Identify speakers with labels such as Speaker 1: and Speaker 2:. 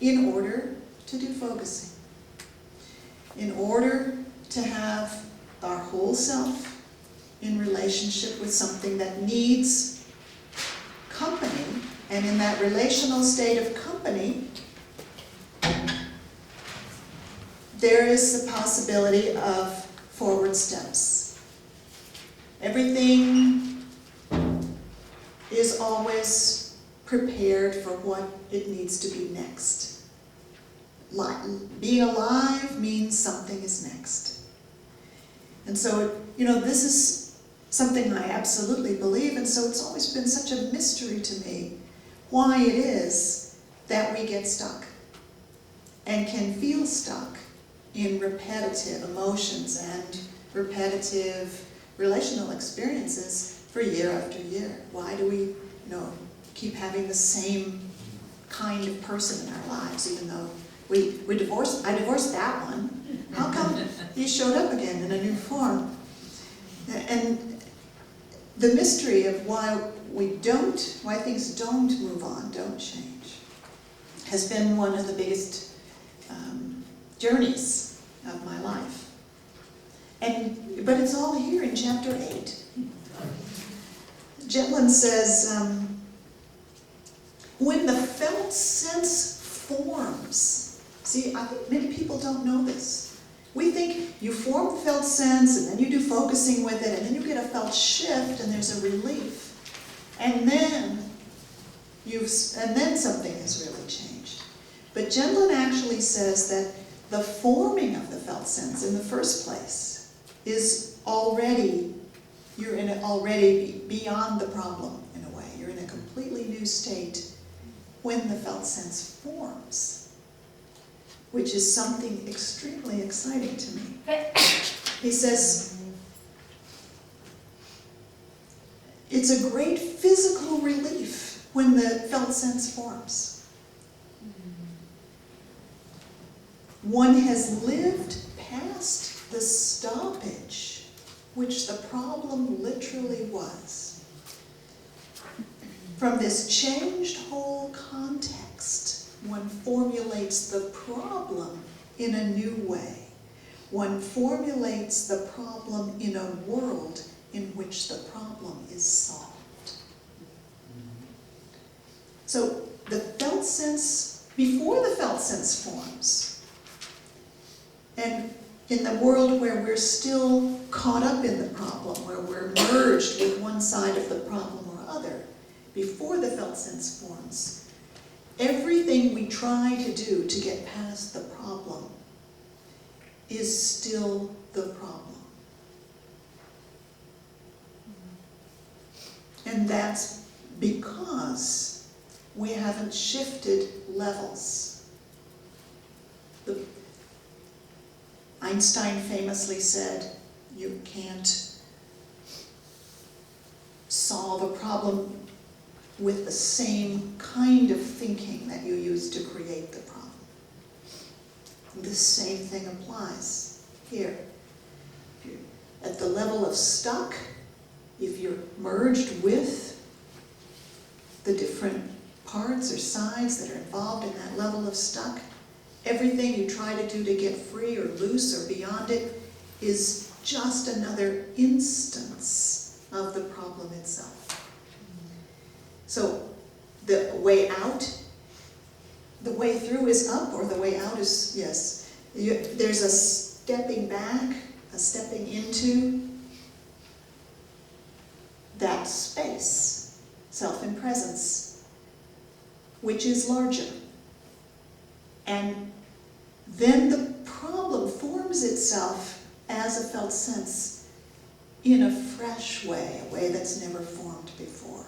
Speaker 1: in order to do focusing. In order to have our whole self in relationship with something that needs company, and in that relational state of company, there is the possibility of forward steps. Everything is always prepared for what it needs to be next. Being alive means something is next. And so, this is something I absolutely believe, and so it's always been such a mystery to me why it is that we get stuck and can feel stuck in repetitive emotions and repetitive relational experiences for year after year. Why do we, keep having the same kind of person in our lives, even though I divorced that one. How come he showed up again in a new form? And the mystery of why things don't move on, don't change, has been one of the biggest journeys of my life. But it's all here in chapter 8. Jetlin says, when the felt sense forms, see, I think many people don't know this. We think you form felt sense, and then you do focusing with it, and then you get a felt shift, and there's a relief. And then something has really changed. But Jetlin actually says that the forming of the felt sense in the first place is already beyond the problem in a way. You're in a completely new state when the felt sense forms, which is something extremely exciting to me. He says, it's a great physical relief when the felt sense forms. One has lived past the stoppage, which the problem literally was. From this changed whole context, one formulates the problem in a new way. One formulates the problem in a world in which the problem is solved. So the felt sense, before the felt sense forms, and in the world where we're still caught up in the problem, where we're merged with one side of the problem or other, before the felt sense forms, everything we try to do to get past the problem is still the problem. And that's because we haven't shifted levels. Einstein famously said, you can't solve a problem with the same kind of thinking that you use to create the problem. The same thing applies here. If you're at the level of stuck, if you're merged with the different parts or sides that are involved in that level of stuck, everything you try to do to get free or loose or beyond it is just another instance of the problem itself. So the way out, the way through is up, or the way out is, yes. There's a stepping back, a stepping into that space, self and presence, which is larger. And then the problem forms itself as a felt sense in a fresh way, a way that's never formed before.